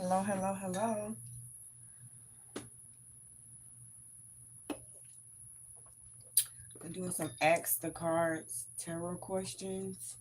Hello, hello, hello. We're doing some Ask the Cards tarot questions.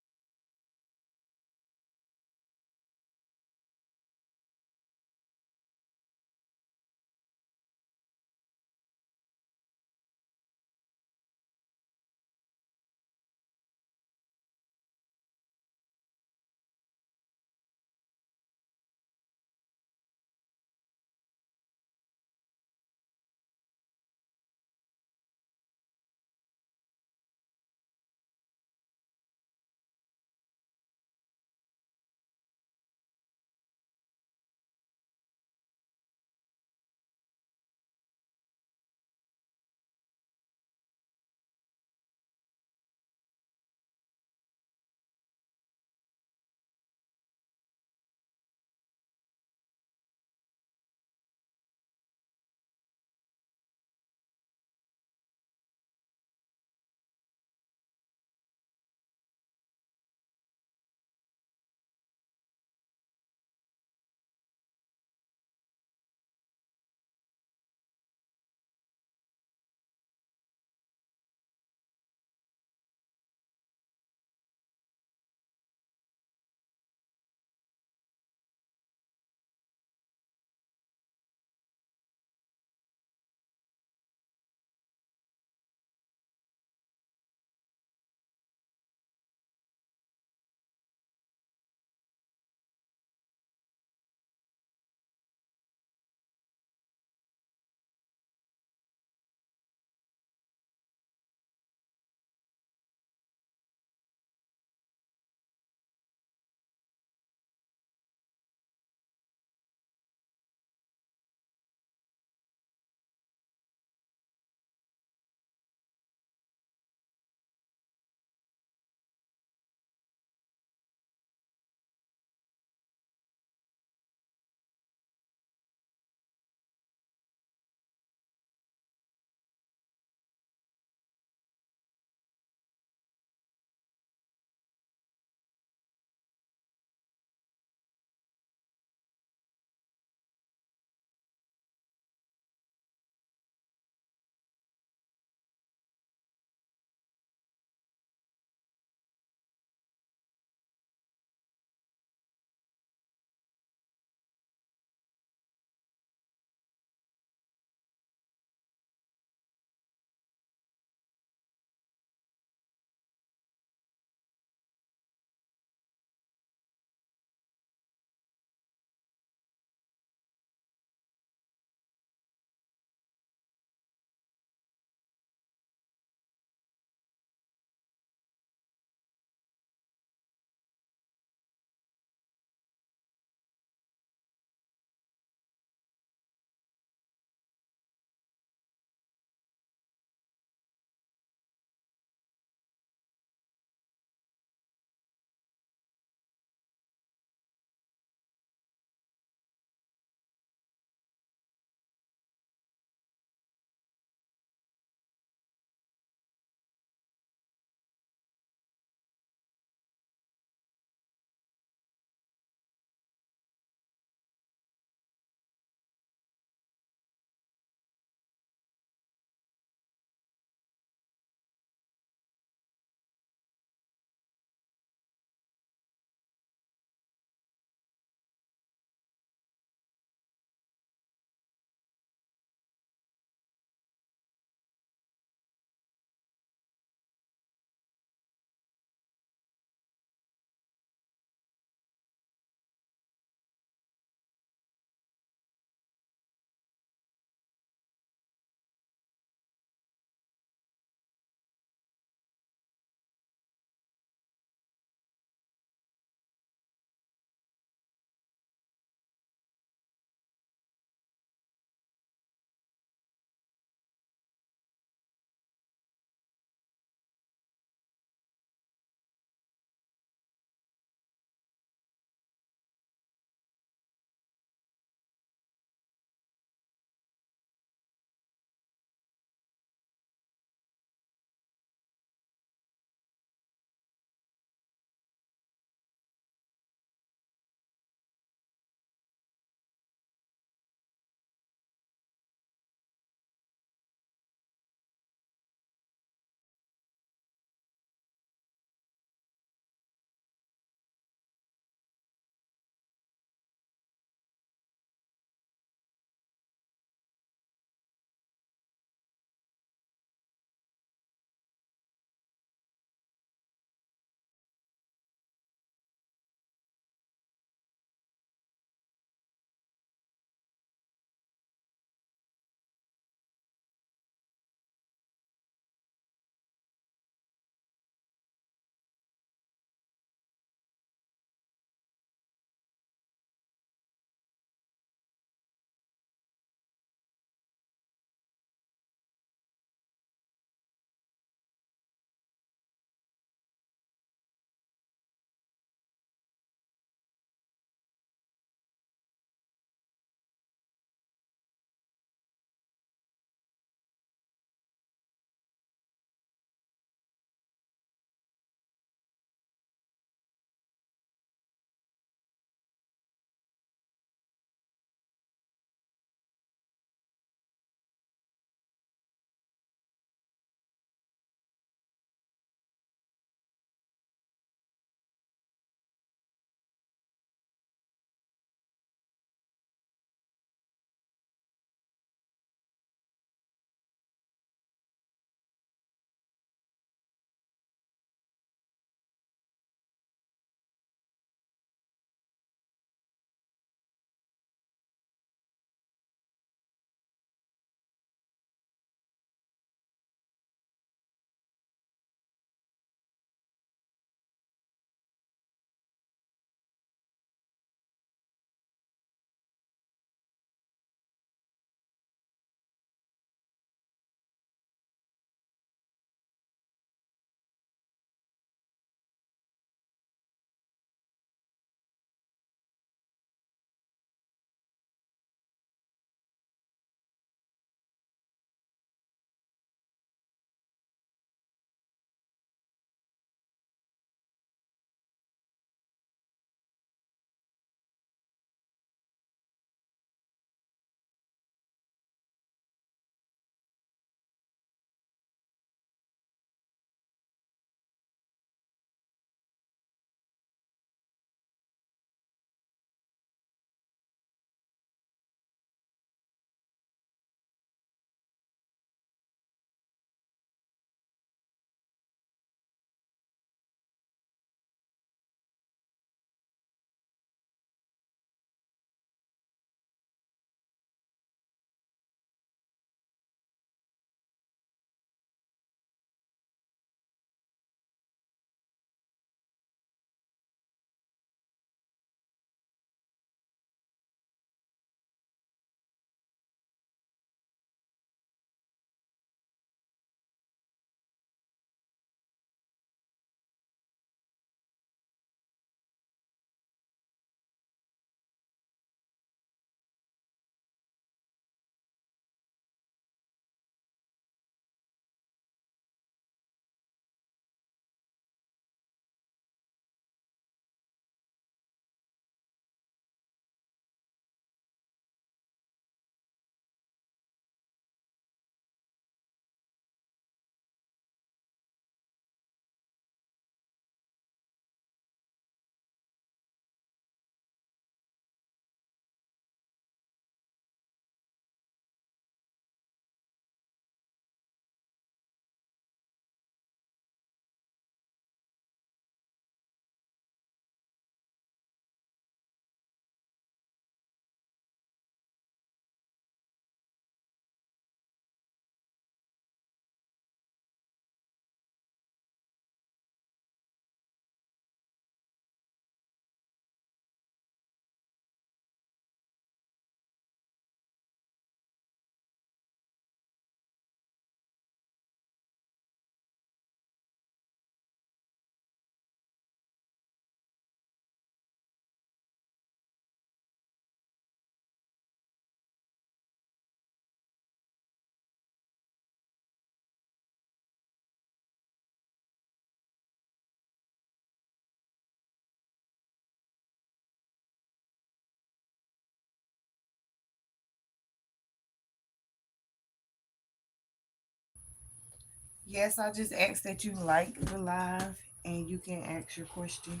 Yes, I just asked that you like the live and you can ask your question.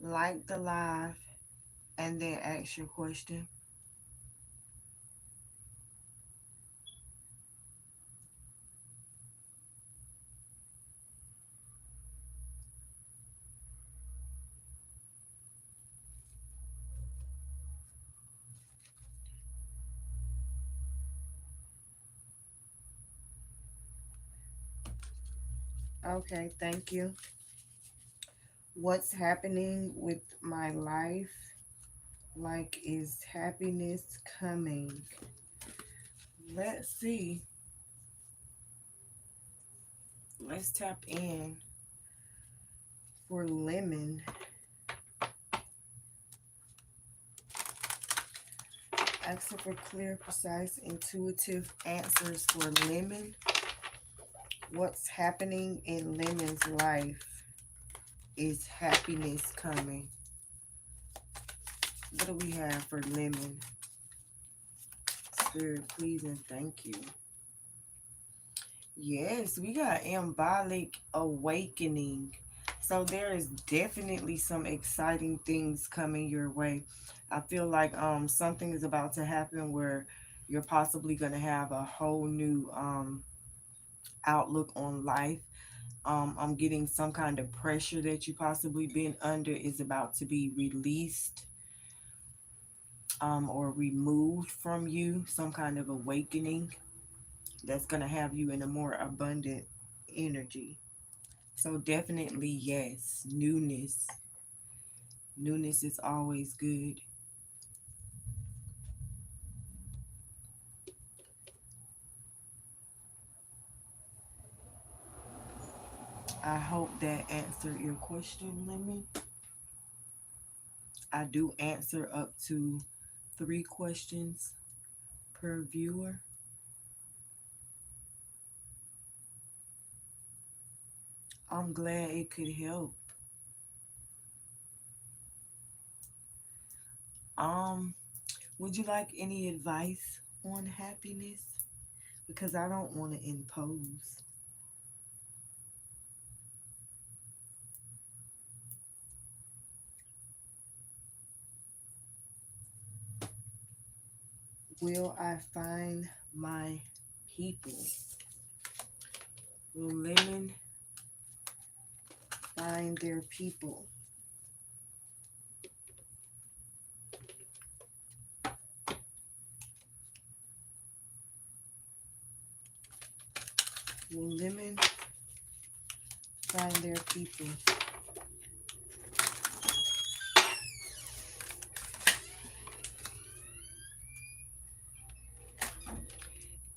Like the live and then ask your question. Okay, thank you. What's happening with my life? Like, is happiness coming? Let's see. Let's tap in for lemon. Asking for clear, precise, intuitive answers for lemon. What's happening in lemon's life? Is happiness coming? What do we have for lemon? Spirit, please and thank you. Yes, we got embolic awakening. So there is definitely some exciting things coming your way. I feel like something is about to happen where you're possibly going to have a whole new outlook on life. I'm getting some kind of pressure that you possibly been under is about to be released or removed from you. Some kind of awakening that's going to have you in a more abundant energy. So definitely yes, newness. Newness is always good. I hope that answered your question, Lemon. I do answer up to 3 questions per viewer. I'm glad it could help. Um, would you like any advice on happiness? Because I don't want to impose. Will I find my people? Will Lemon find their people? Will Lemon find their people?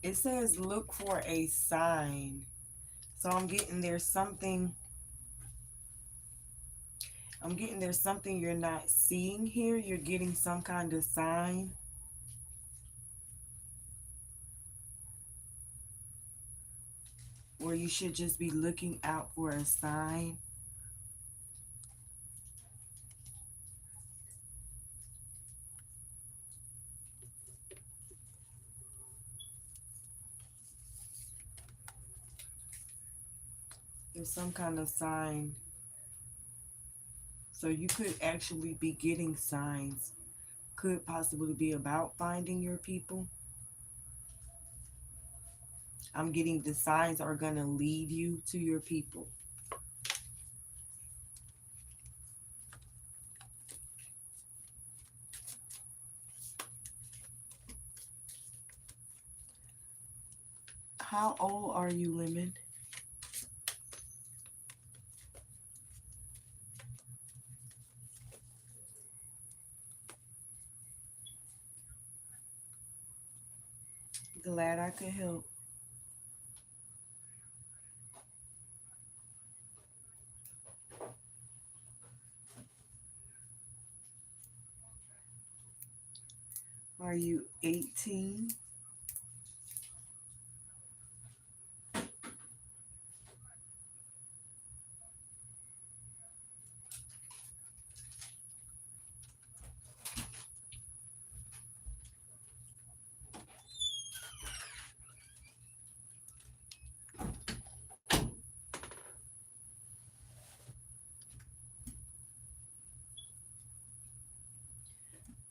It says look for a sign. So I'm getting there's something you're not seeing here. You're getting some kind of sign. Or you should just be looking out for a sign. There's some kind of sign. So you could actually be getting signs. Could possibly be about finding your people. I'm getting the signs are going to lead you to your people. How old are you, Lemon? Glad I could help. Are you 18?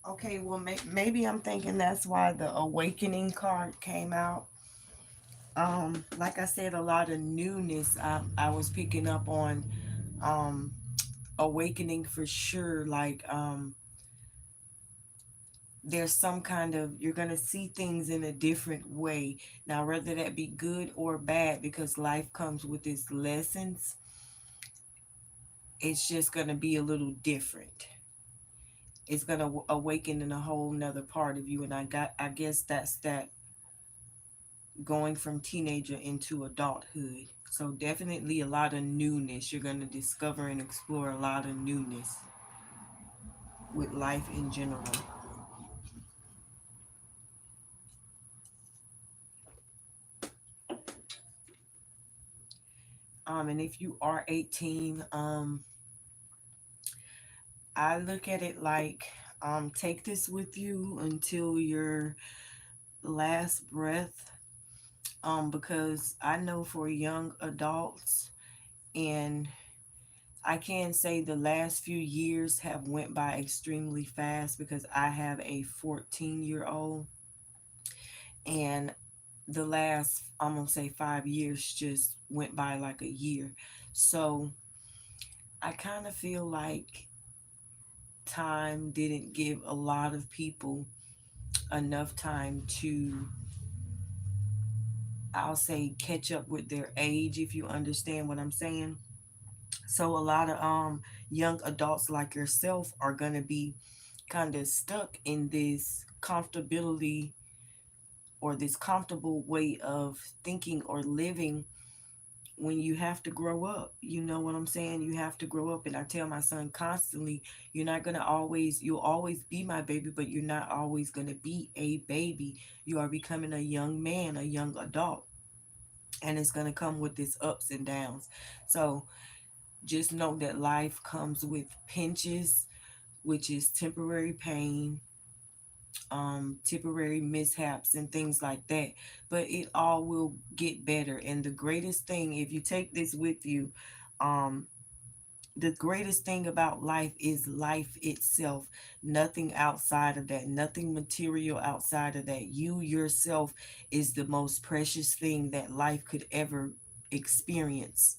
Okay, well, maybe I'm thinking that's why the awakening card came out. Like I said, a lot of newness. I was picking up on um, awakening for sure. Like there's some kind of, you're going to see things in a different way now, whether that be good or bad, because life comes with its lessons. It's just going to be a little different. It's going to awaken in a whole nother part of you. And I guess that's that, going from teenager into adulthood. So definitely a lot of newness. You're going to discover and explore a lot of newness with life in general. And if you are 18, I look at it like, take this with you until your last breath. Because I know for young adults, and I can say the last few years have went by extremely fast because I have a 14-year-old, and the last, I'm gonna say 5 years just went by like a year. So I kind of feel like time didn't give a lot of people enough time to, I'll say, catch up with their age, if you understand what I'm saying. So a lot of young adults like yourself are gonna be kind of stuck in this comfortability, or this comfortable way of thinking or living, when you have to grow up. You know what I'm saying? You have to grow up. And I tell my son constantly, you're not going to always, you'll always be my baby, but you're not always going to be a baby. You are becoming a young man, a young adult. And it's going to come with its ups and downs. So just know that life comes with pinches, which is temporary pain, temporary mishaps and things like that. But it all will get better. And the greatest thing, if you take this with you, um, the greatest thing about life is life itself. Nothing outside of that, nothing material outside of that. You yourself is the most precious thing that life could ever experience.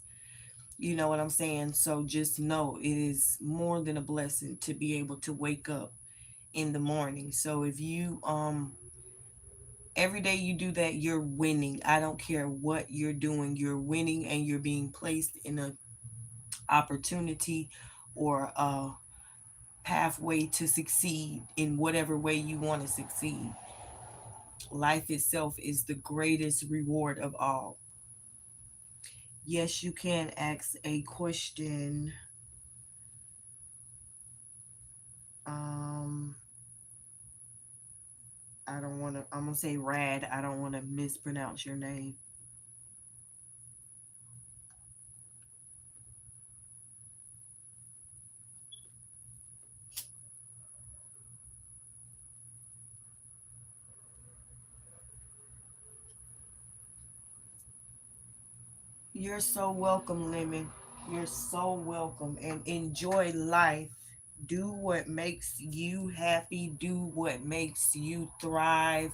You know what I'm saying? So just know it is more than a blessing to be able to wake up in the morning. So if you every day you do that, you're winning. I don't care what you're doing, you're winning, and you're being placed in a opportunity or a pathway to succeed in whatever way you want to succeed. Life itself is the greatest reward of all. Yes, you can ask a question. Um, I don't want to, I'm going to say Rad. I don't want to mispronounce your name. You're so welcome, Lemon. You're so welcome. And enjoy life. Do what makes you happy. Do what makes you thrive.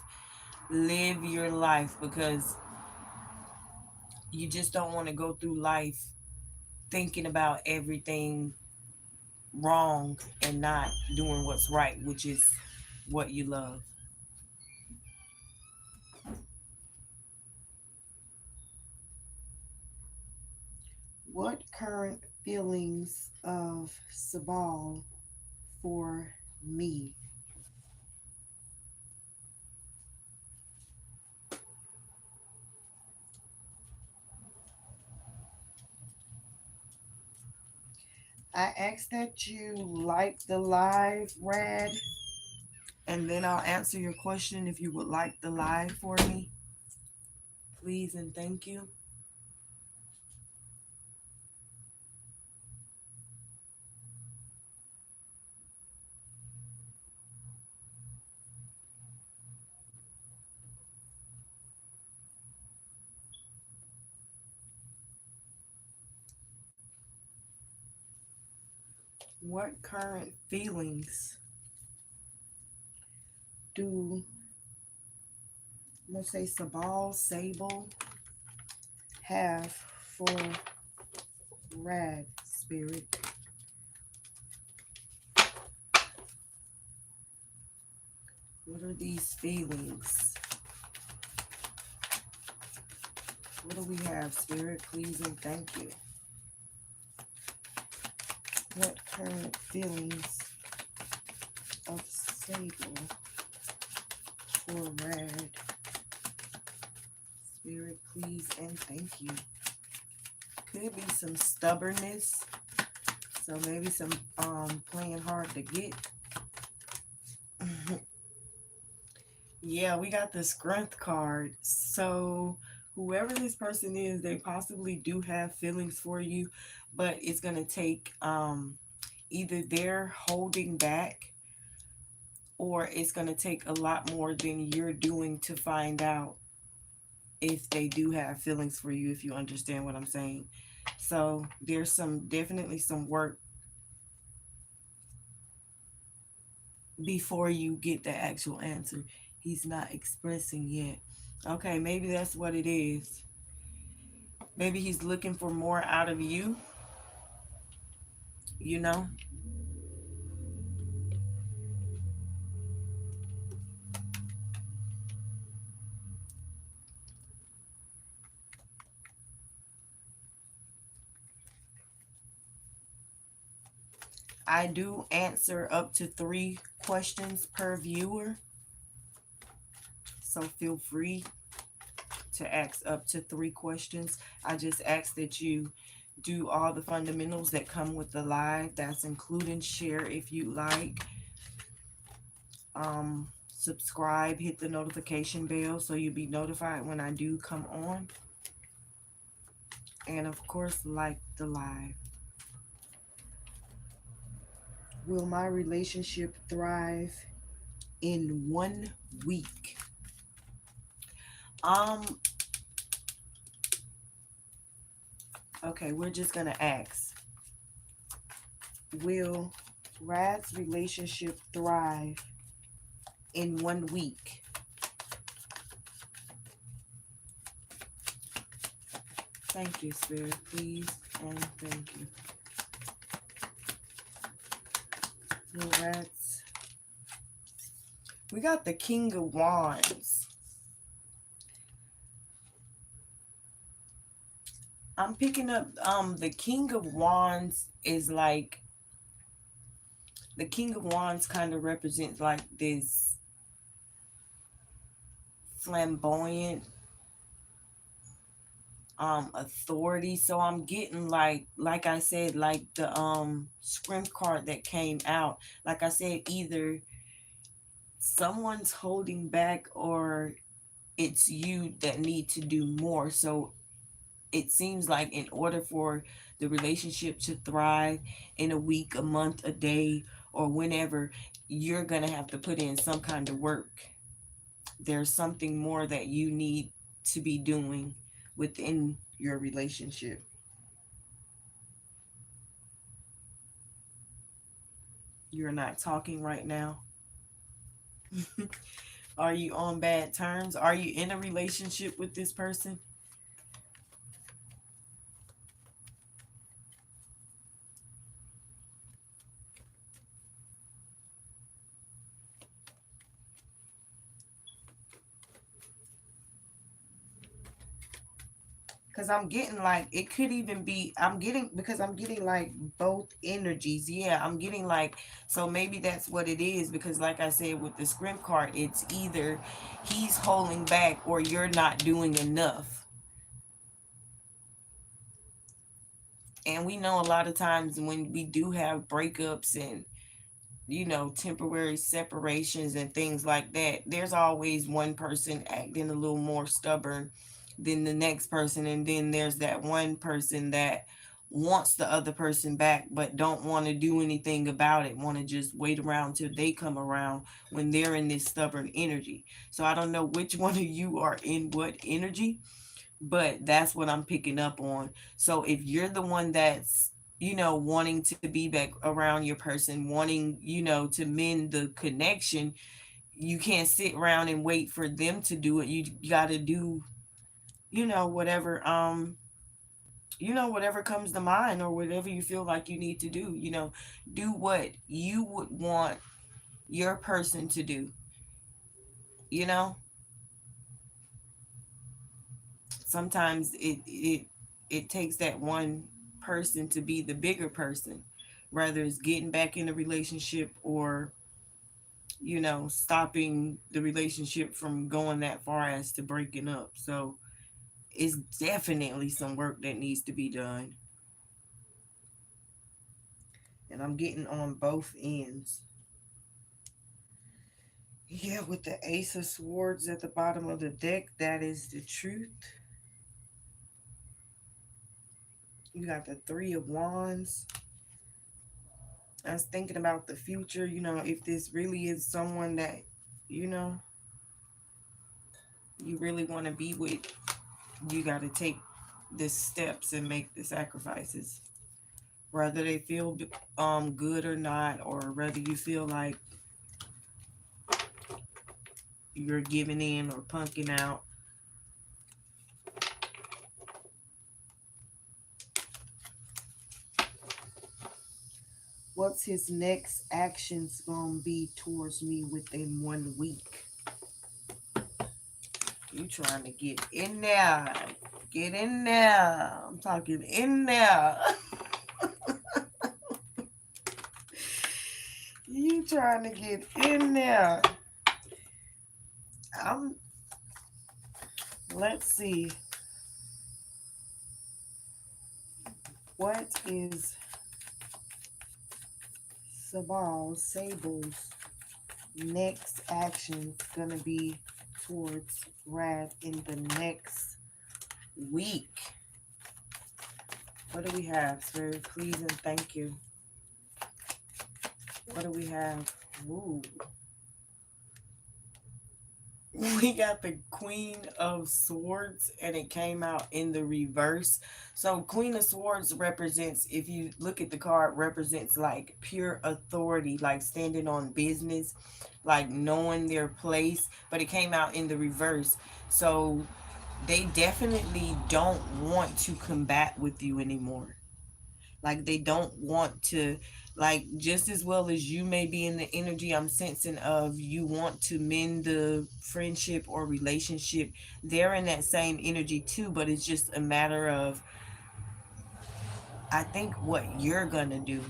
Live your life, because you just don't want to go through life thinking about everything wrong and not doing what's right, which is what you love. What current feelings of Sabal for me? I ask that you like the live, Rad, And then I'll answer your question if you would like the live for me. Please and thank you. What current feelings do, let's say, Sabal Sable have for Rad Spirit? What are these feelings? What do we have, Spirit? Please and thank you. What current feelings of Sable for Rad Spirit? Please and thank you. Could be some stubbornness. So maybe some playing hard to get. Yeah, we got the strength card. So whoever this person is, they possibly do have feelings for you, but it's gonna take either they're holding back or it's gonna take a lot more than you're doing to find out if they do have feelings for you, if you understand what I'm saying. So there's some definitely some work before you get the actual answer. He's not expressing yet. Okay, maybe that's what it is. Maybe he's looking for more out of you, you know? I do answer up to 3 questions per viewer, so feel free to ask up to 3 questions. I just ask that you do all the fundamentals that come with the live. That's including share if you like. Subscribe, hit the notification bell so you'll be notified when I do come on. And of course, like the live. Will my relationship thrive in 1 week? Um, okay, we're just gonna ask. Will Rad's relationship thrive in 1 week? Thank you, Spirit, please, and thank you. Will Rad's, we got the King of Wands. I'm picking up the King of Wands is like, the King of Wands kind of represents like this flamboyant authority. So I'm getting like I said, like the strength card that came out. Like I said, either someone's holding back or it's you that need to do more. So it seems like in order for the relationship to thrive in a week, a month, a day, or whenever, you're going to have to put in some kind of work. There's something more that you need to be doing within your relationship. You're not talking right now. Are you on bad terms? Are you in a relationship with this person? Because I'm getting like, it could even be, I'm getting, because I'm getting like both energies. Yeah, I'm getting like, so maybe that's what it is. Because like I said, with the scrim card, it's either he's holding back or you're not doing enough. And we know a lot of times when we do have breakups and temporary separations and things like that, there's always one person acting a little more stubborn than the next person. And then there's that one person that wants the other person back but don't want to do anything about it, want to just wait around till they come around when they're in this stubborn energy. So I don't know which one of you are in what energy, but that's what I'm picking up on. So if you're the one that's wanting to be back around your person, wanting to mend the connection, you can't sit around and wait for them to do it. You got to do whatever whatever comes to mind, or whatever you feel like you need to do. Do what you would want your person to do. you know Sometimes it takes that one person to be the bigger person, whether it's getting back in a relationship or stopping the relationship from going that far as to breaking up. So it's definitely some work that needs to be done, and I'm getting on both ends. Yeah, with the Ace of Swords at the bottom of the deck, that is the truth. You got the Three of Wands. I was thinking about the future, if this really is someone that, you know, you really want to be with, you got to take the steps and make the sacrifices. Whether they feel good or not, or whether you feel like you're giving in or punking out. What's his next actions gonna be towards me within 1 week? You trying to get in there. Get in there. I'm talking in there. You trying to get in there. I'm Let's see. What is Sable's next action gonna be towards Rad in the next week? What do we have, Spirit? Please and thank you. What do we have? Ooh. We got the Queen of Swords, and it came out in the reverse. So Queen of Swords represents, if you look at the card, represents like pure authority, like standing on business, like knowing their place. But it came out in the reverse. So they definitely don't want to combat with you anymore. Like they don't want to, like, just as well as you may be in the energy I'm sensing of you want to mend the friendship or relationship, they're in that same energy too, but it's just a matter of, I think, what you're gonna do.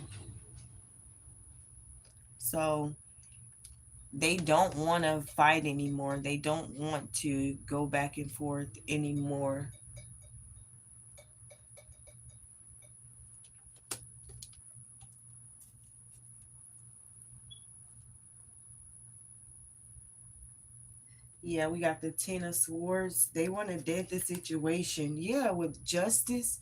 So they don't want to fight anymore. They don't want to go back and forth anymore. Yeah, we got the Ten of Swords. They want to dead the situation. Yeah, with justice.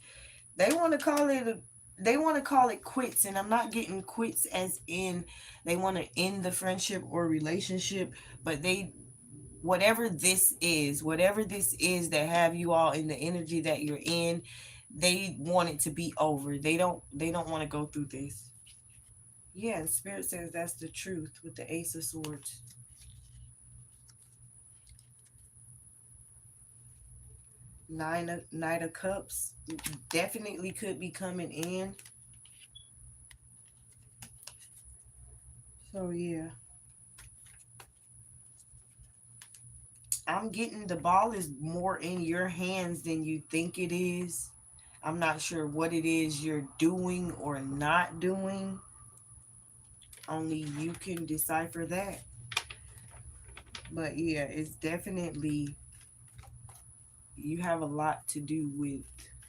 They want to call it they want to call it quits, and I'm not getting quits as in they want to end the friendship or relationship, but whatever this is that have you all in the energy that you're in, they want it to be over. They don't want to go through this. Yeah, and Spirit says that's the truth with the Ace of Swords. Knight of Cups definitely could be coming in. So yeah, I'm getting the ball is more in your hands than you think it is. I'm not sure what it is you're doing or not doing. Only you can decipher that. But yeah, it's definitely, you have a lot to do with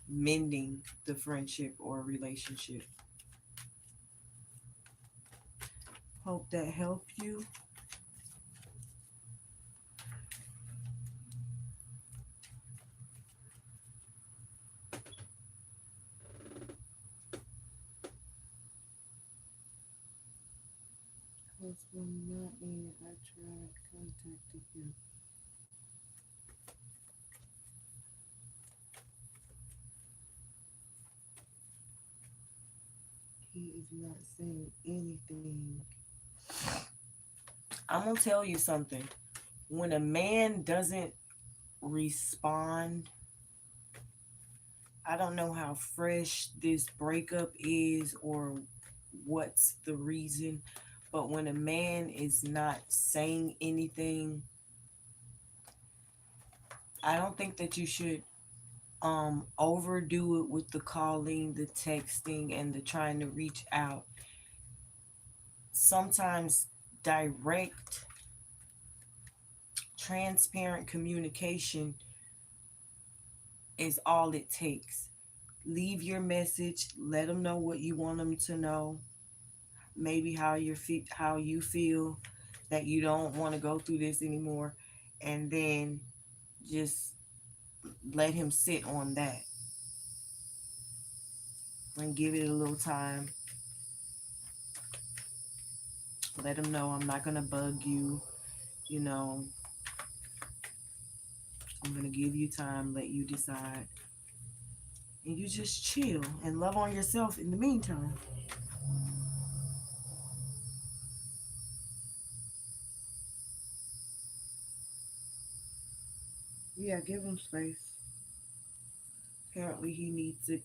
mending the friendship or relationship. Hope that helped you. Husband not in. I tried contacting him. He is not saying anything. I'm gonna tell you something. When a man doesn't respond, I don't know how fresh this breakup is or what's the reason, but when a man is not saying anything, I don't think that you should overdo it with the calling, the texting, and the trying to reach out. Sometimes direct, transparent communication is all it takes. Leave your message, let them know what you want them to know, maybe how you feel that you don't want to go through this anymore, and then just let him sit on that and give it a little time. Let him know I'm not going to bug you, you know, I'm going to give you time, let you decide. And you just chill and love on yourself in the meantime. Yeah, give him space. Apparently, he needs it.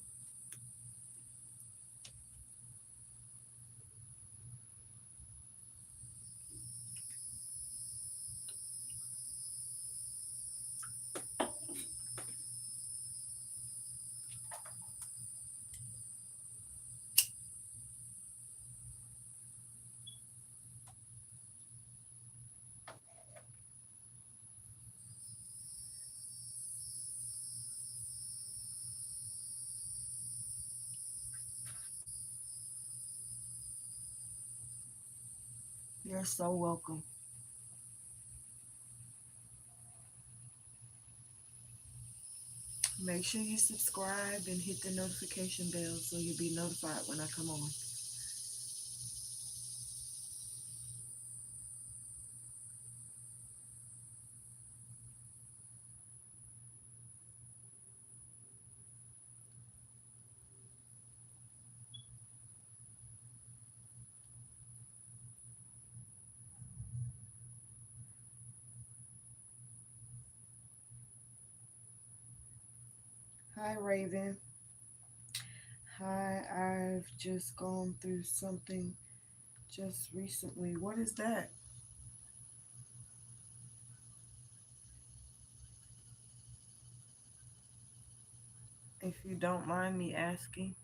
You're so welcome. Make sure you subscribe and hit the notification bell so you'll be notified when I come on. Hi, Raven. Hi, I've just gone through something just recently. What is that? If you don't mind me asking.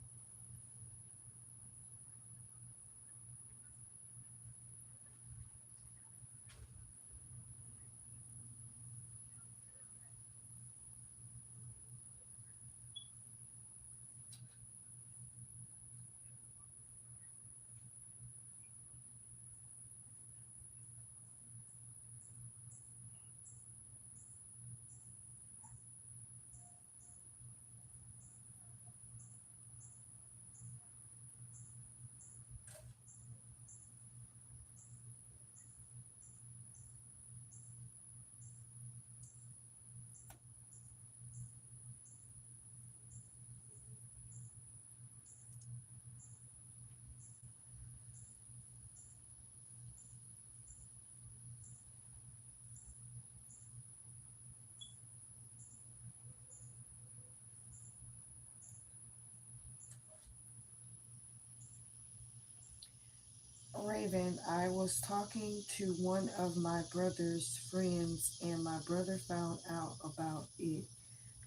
Raven, I was talking to one of my brother's friends, and my brother found out about it,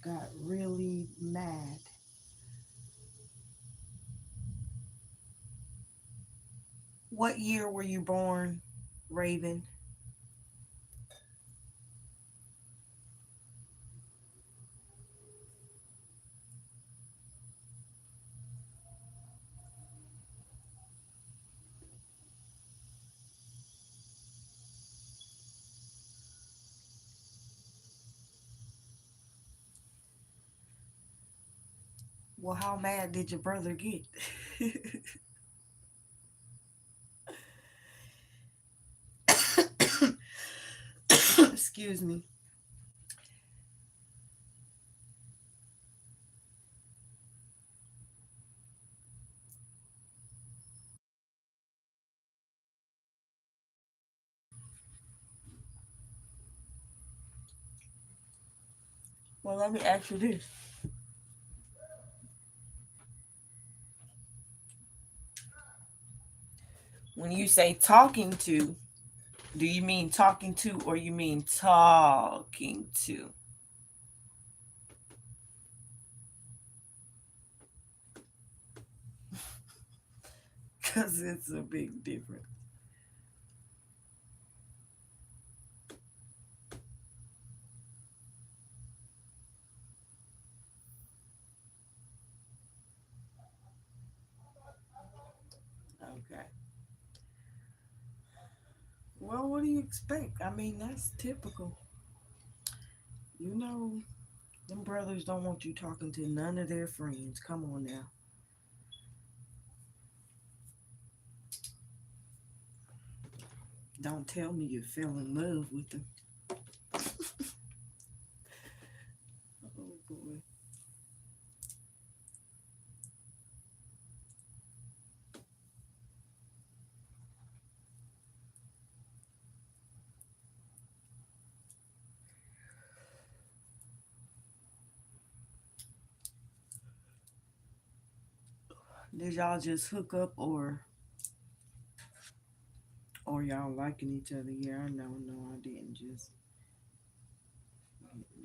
got really mad. What year were you born, Raven? Well, how mad did your brother get? Excuse me. Well, let me ask you this. When you say talking to, do you mean talking to or you mean talking to? Because it's a big difference. Okay. Well, what do you expect? I mean, that's typical. You know, them brothers don't want you talking to none of their friends. Come on now. Don't tell me you fell in love with them. Oh boy. Did y'all just hook up or y'all liking each other? Yeah, I know. No, I didn't just.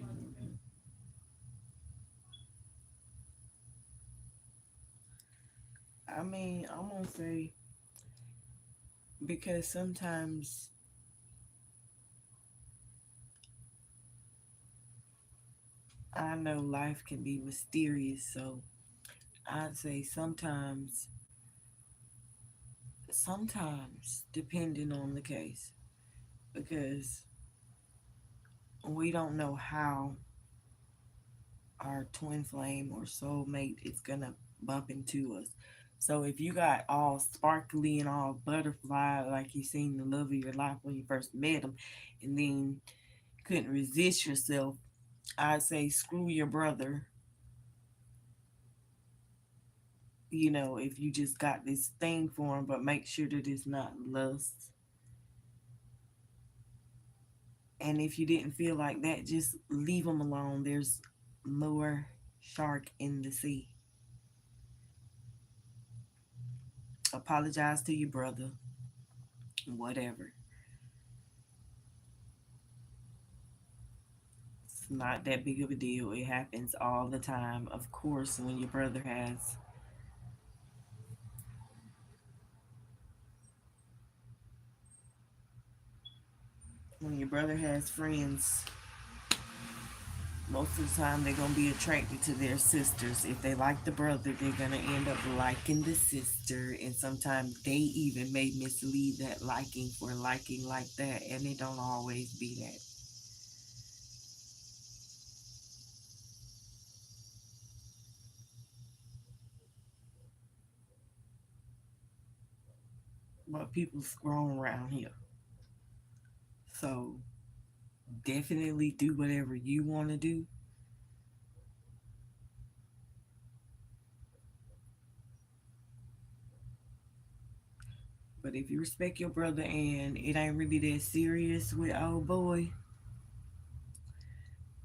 Mhm. I mean, I'm gonna say because sometimes I know life can be mysterious, so I'd say sometimes, depending on the case, because we don't know how our twin flame or soulmate is gonna bump into us. So if you got all sparkly and all butterfly, like you seen the love of your life when you first met him, and then couldn't resist yourself, I'd say screw your brother. You know, if you just got this thing for him, but make sure that it's not lust. And if you didn't feel like that, just leave him alone. There's more shark in the sea. Apologize to your brother, whatever. It's not that big of a deal. It happens all the time. Of course, when your brother has friends, most of the time they're gonna be attracted to their sisters. If they like the brother, they're gonna end up liking the sister, and sometimes they even may mislead that liking for liking like that, and it don't always be that. But people's grown around here, so definitely do whatever you want to do. But if you respect your brother and it ain't really that serious with old boy,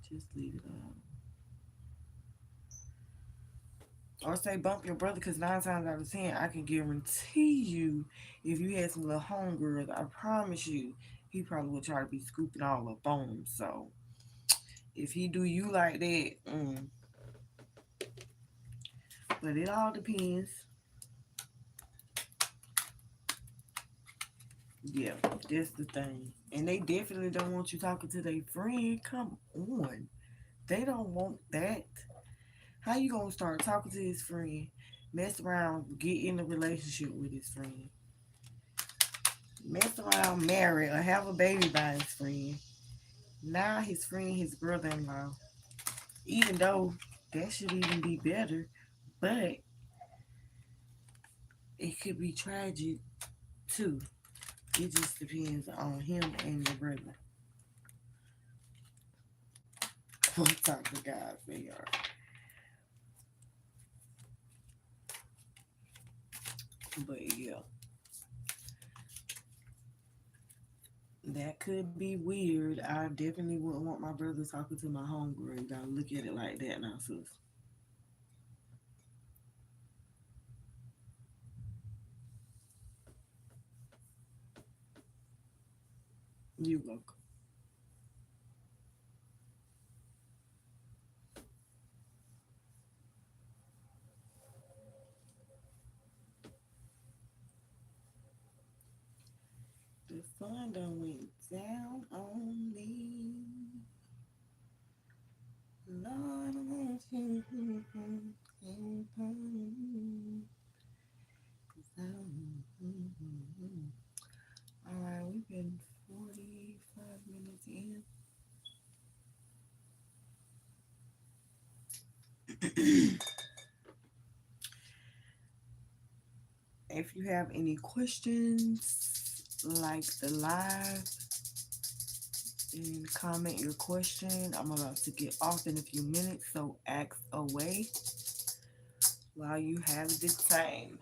just leave it alone. Or say bump your brother, because 9 times out of 10, I can guarantee you, if you had some little homegirls, I promise you, he probably would try to be scooping all up on them. So if he do you like that, but it all depends. Yeah, that's the thing. And they definitely don't want you talking to their friend. Come on. They don't want that. How you gonna start talking to his friend, mess around, get in a relationship with his friend, mess around, marry, or have a baby by his friend? Now his friend, his brother-in-law. Even though that should even be better, But it could be tragic too. It just depends on him and the brother. What type of guys they are. But yeah, that could be weird. I definitely wouldn't want my brother talking to my homegirl. You gotta look at it like that now, sis. You welcome. The sun done went down on me. Lord, I want you. All right, we've been 45 minutes in. If you have any questions, like the live and comment your question. I'm about to get off in a few minutes, so ask away while you have the time.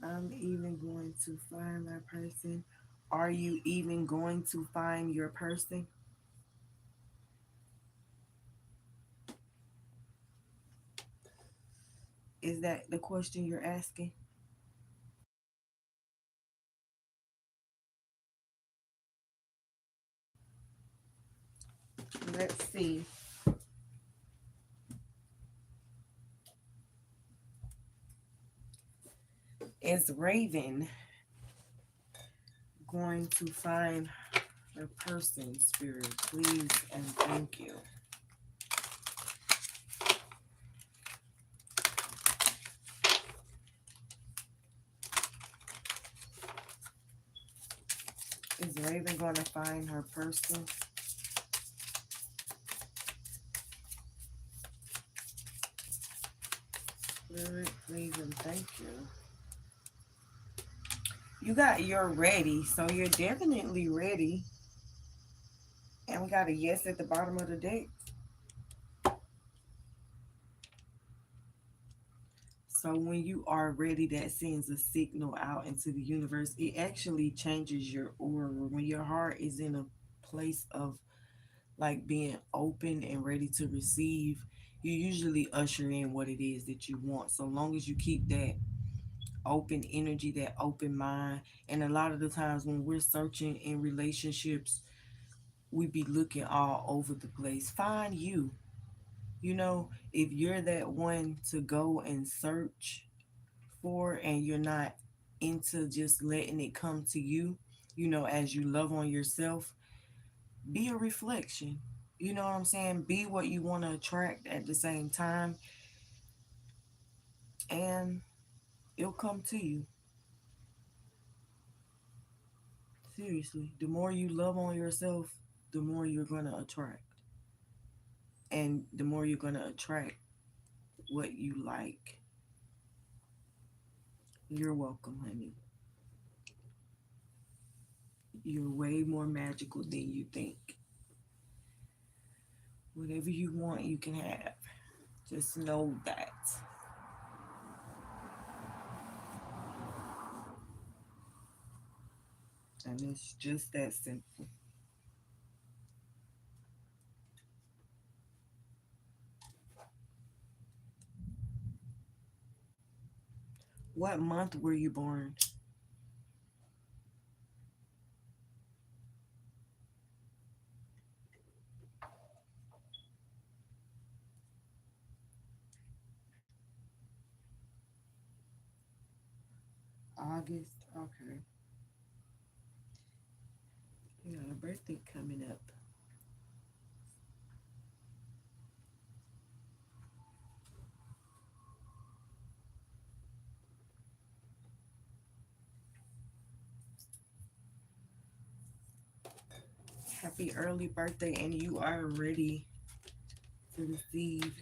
I'm even going to find my person. Are you even going to find your person? Is that the question you're asking? Let's see. Is Raven going to find her person, Spirit? Please and thank you. Is Raven going to find her person? Spirit, please and thank you. You're ready, so you're definitely ready. And we got a yes at the bottom of the deck. So when you are ready, that sends a signal out into the universe. It actually changes your aura. When your heart is in a place of like being open and ready to receive, you usually usher in what it is that you want. So long as you keep that open energy, that open mind. And a lot of the times when we're searching in relationships, we be looking all over the place. Find you. You know, if you're that one to go and search for and you're not into just letting it come to you, as you love on yourself, be a reflection. You know what I'm saying? Be what you want to attract at the same time, and it'll come to you. Seriously, the more you love on yourself, the more you're going to attract. And the more you're going to attract what you like. You're welcome, honey. You're way more magical than you think. Whatever you want, you can have. Just know that. And it's just that simple. What month were you born? August. Okay. You got a birthday coming up. Happy early birthday, and you are ready to receive.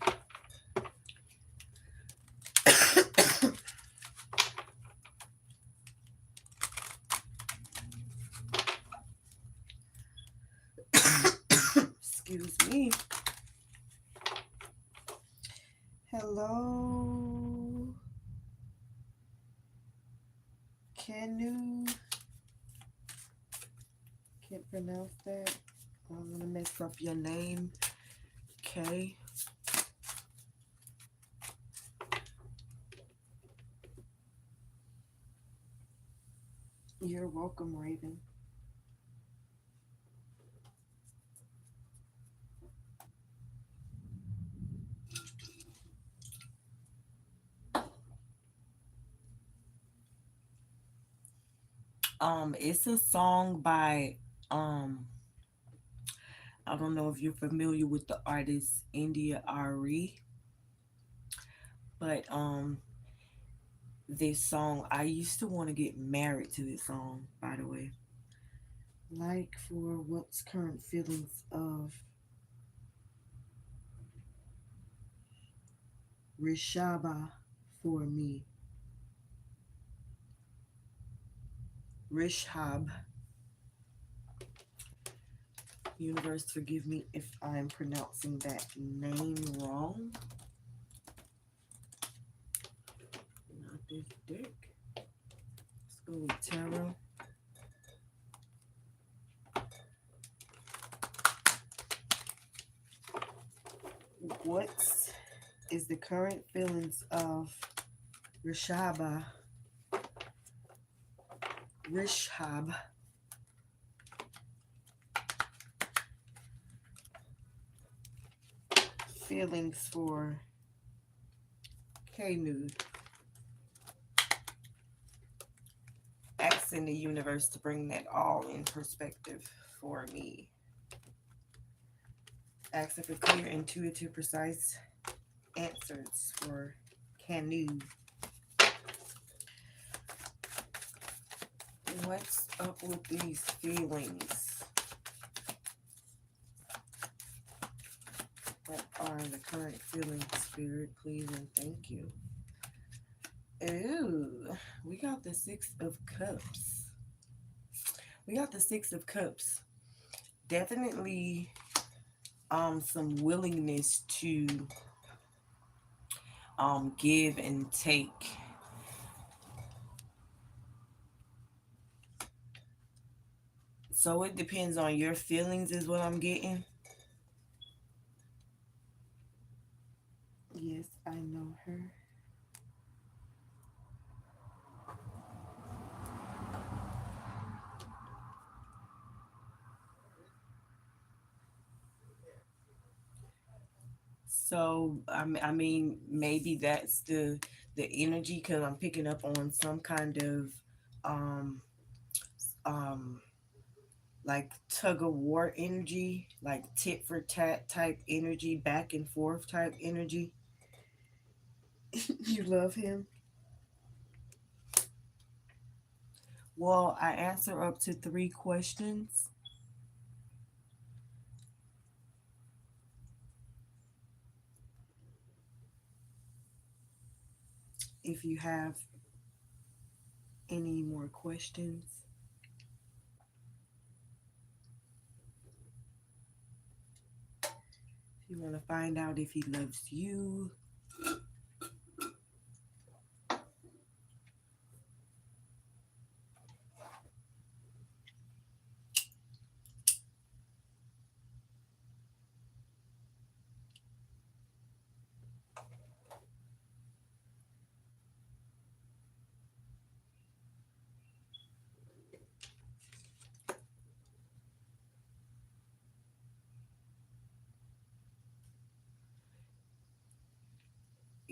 Excuse me. Hello, Canu. Can't pronounce that. I'm gonna mess up your name. K. You're welcome, Raven. It's a song by I don't know if you're familiar with the artist India Ari, but this song, I used to want to get married to this song, by the way. Like for what's current feelings of Rishaba for me. Rishab. Universe, forgive me if I'm pronouncing that name wrong. Not this dick. Let's go with tarot. What is the current feelings of Rishaba? Rishab. Feelings for K-Nude. Asking the universe to bring that all in perspective for me. Asking for clear, intuitive, precise answers for Canu. What's up with these feelings? What are the current feelings, Spirit? Please and thank you. Ooh, we got the Six of Cups. We got the Six of Cups. Definitely some willingness to give and take. So it depends on your feelings is what I'm getting. Yes, I know her. So I mean, maybe that's the energy because I'm picking up on some kind of um um like tug of war energy, like tit for tat type energy, back and forth type energy. You love him. Well, I answer up to three questions. If you have any more questions, if you want to find out if he loves you,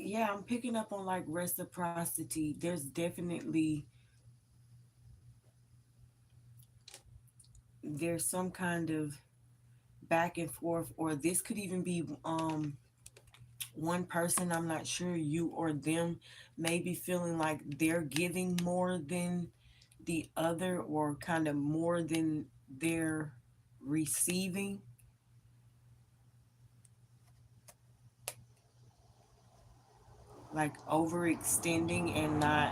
Yeah, I'm picking up on like reciprocity. There's definitely there's some kind of back and forth, or this could even be one person, I'm not sure, you or them, maybe feeling like they're giving more than the other, or kind of more than they're receiving, like overextending and not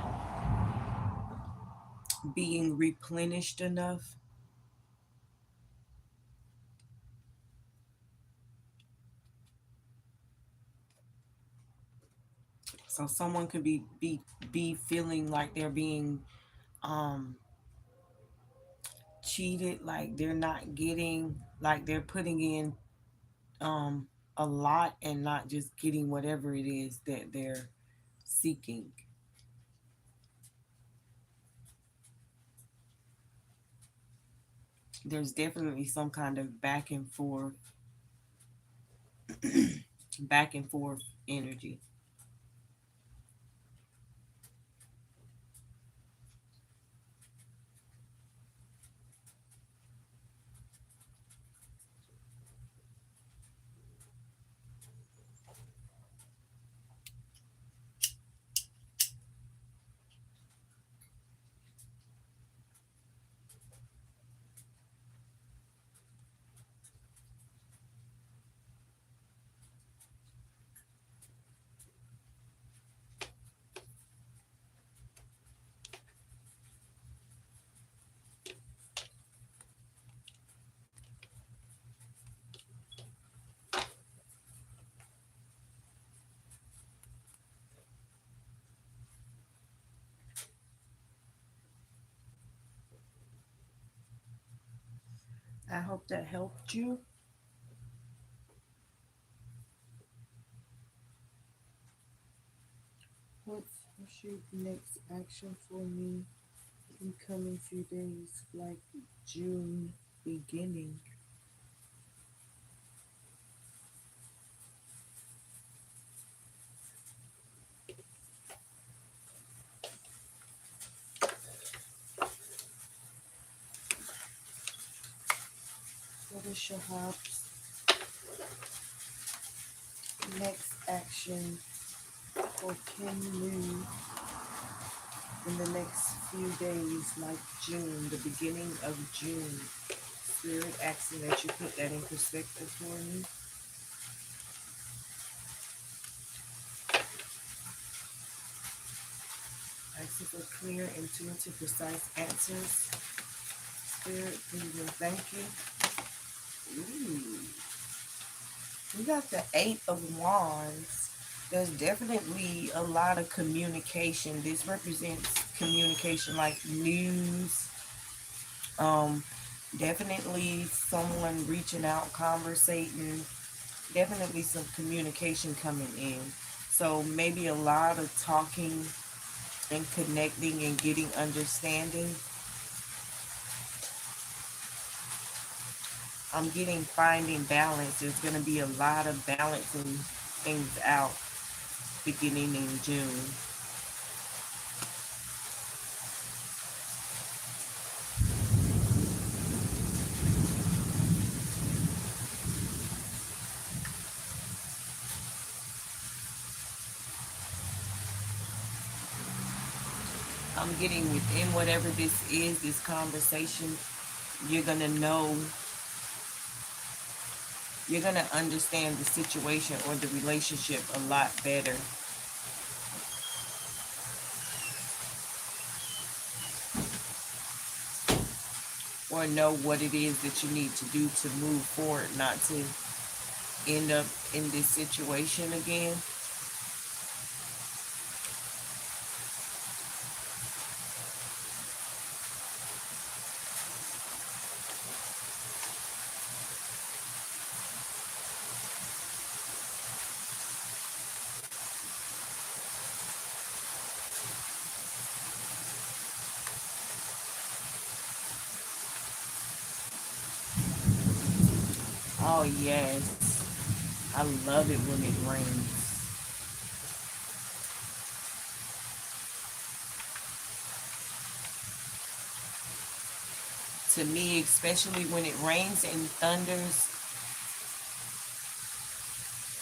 being replenished enough. So someone could be feeling like they're being um cheated, like they're not getting, like they're putting in um a lot and not just getting whatever it is that they're seeking. There's definitely some kind of back and forth energy. I hope that helped you. What's your next action for me in coming few days, like June beginning? What is Shahab's next action for Kim Lee in the next few days, like June, the beginning of June? Spirit asking that you put that in perspective for me. Asking for clear, intuitive, precise answers. Spirit, please and thank you. Ooh. We got the Eight of Wands. There's definitely a lot of communication. This represents communication, like news. Um, Definitely someone reaching out, conversating. Definitely some communication coming in. So maybe a lot of talking and connecting and getting understanding. I'm getting finding balance. There's going to be a lot of balancing things out beginning in June. I'm getting within whatever this is, this conversation, you're going to know, you're going to understand the situation or the relationship a lot better, or know what it is that you need to do to move forward, not to end up in this situation again. Oh, yes. I love it when it rains. To me, especially when it rains and thunders,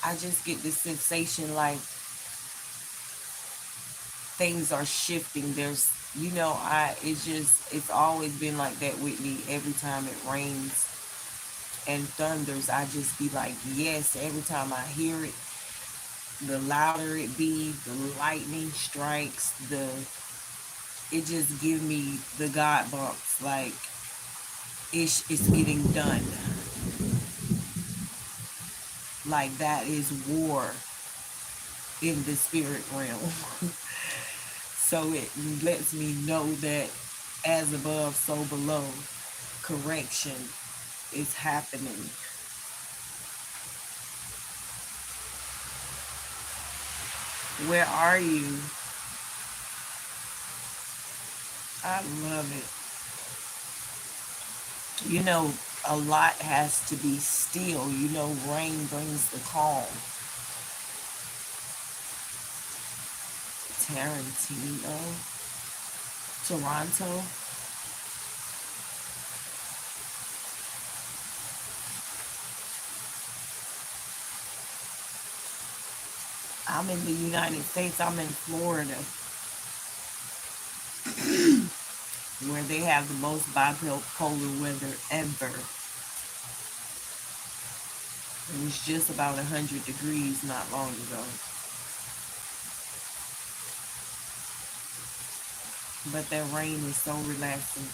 I just get this sensation like things are shifting. There's, it's always been like that with me. Every time it rains and thunders, I just be like, yes, every time I hear it, the louder it be, the lightning strikes, it just give me the God bumps, like it's getting done. Like that is war in the spirit realm. So it lets me know that as above, so below, correction is happening. Where are you? I love it. A lot has to be still. Rain brings the calm. Tarantino, Toronto. I'm in the United States. I'm in Florida, where they have the most bipolar weather ever. It was just about 100 degrees not long ago. But that rain is so relaxing.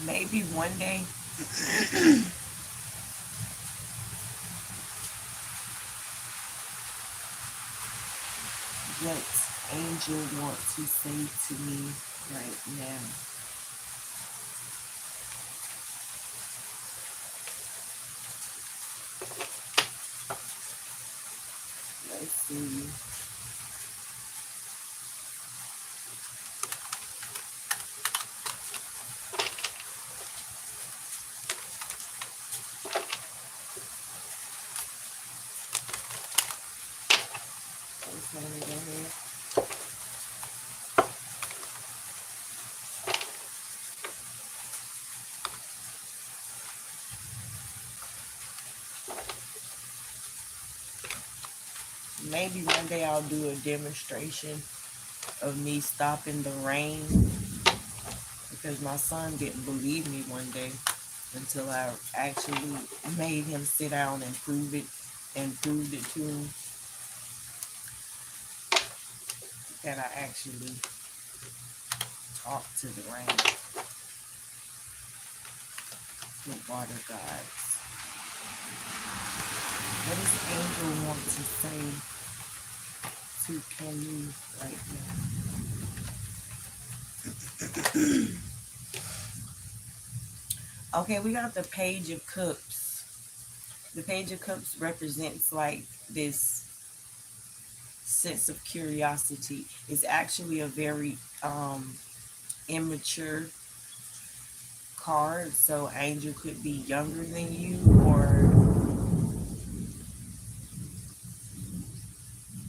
Maybe one day. What angel want to say to me right now? Let's see. Go ahead. Maybe one day I'll do a demonstration of me stopping the rain, because my son didn't believe me one day until I actually made him sit down and prove it, and proved it to him that I actually talk to the rain, the water gods. What does angel want to say to Kenny right now? Okay, we got the Page of Cups. The Page of Cups represents like this sense of curiosity. It's actually a very immature card, so angel could be younger than you, or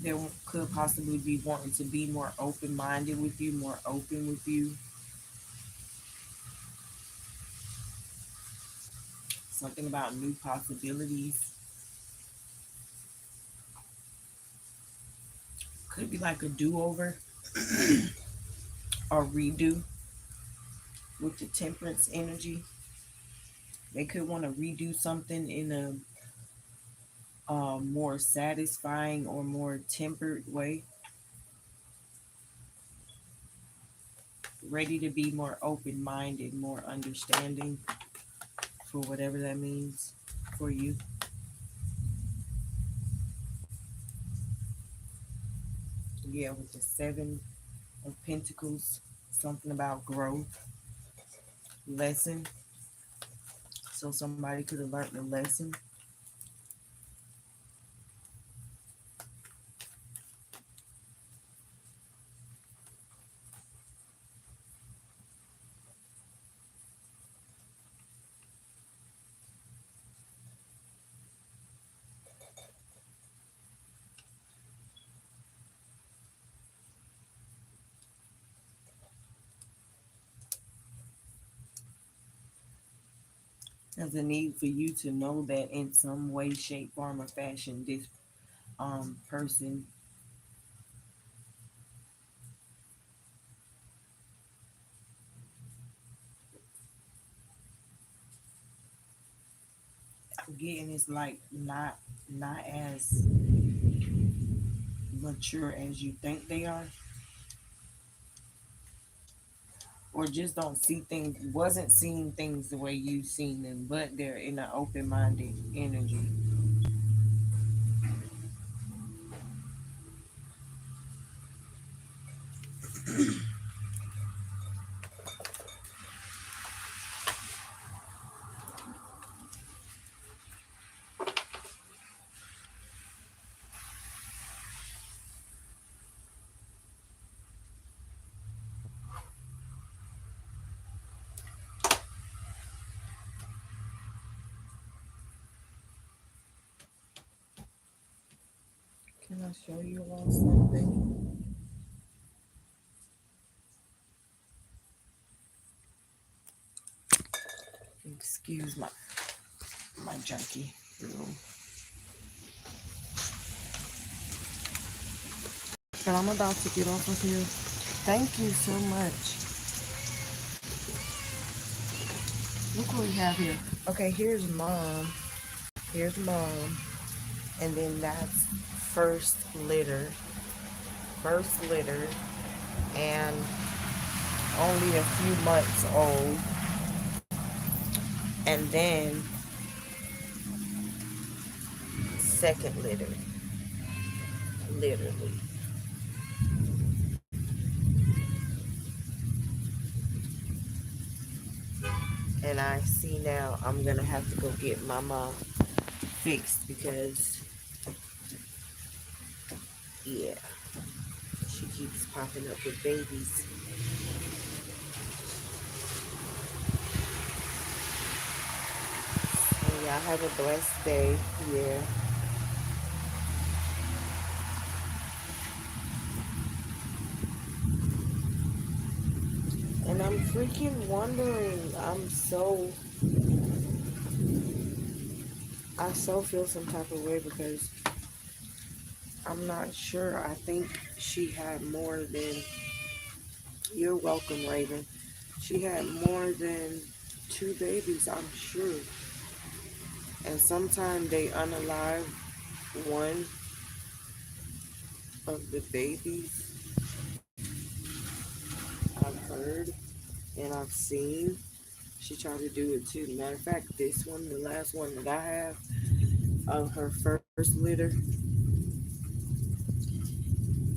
they could possibly be wanting to be more open-minded with you, more open with you. Something about new possibilities. Could be like a do-over or redo with the temperance energy. They could want to redo something in a more satisfying or more tempered way. Ready to be more open-minded, more understanding, for whatever that means for you. Yeah, with the Seven of Pentacles, something about growth, lesson. So somebody could have learned the lesson. There's a need for you to know that in some way, shape, form, or fashion, this person, I'm getting, is like not as mature as you think they are, or just don't see things, wasn't seeing things the way you've seen them, but they're in an open-minded energy. Can I show you all something? Excuse my junkie room. But I'm about to get off of here. Thank you so much. Look what we have here. Okay, here's mom. Here's mom. And then that's first litter. First litter. And only a few months old. And then second litter. Literally. And I see now I'm gonna have to go get mama fixed because yeah, she keeps popping up with babies. So y'all have a blessed day. Yeah. And I'm freaking wondering. I so feel some type of way because I'm not sure. I think she had more than, you're welcome, Raven. She had more than two babies, I'm sure. And sometimes they unalive one of the babies. I've heard and I've seen. She tried to do it too. Matter of fact, this one, the last one that I have of her first litter,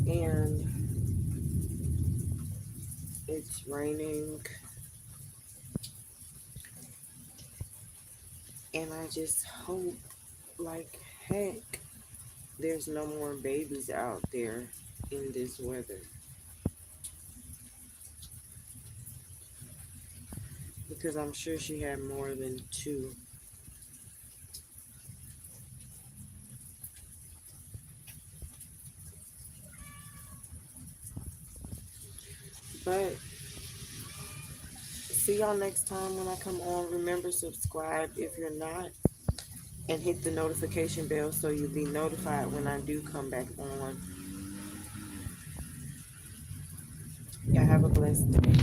and it's raining, and I just hope like heck there's no more babies out there in this weather, because I'm sure she had more than two. But see y'all next time when I come on. Remember, subscribe if you're not, and hit the notification bell so you'll be notified when I do come back on. Y'all have a blessed day.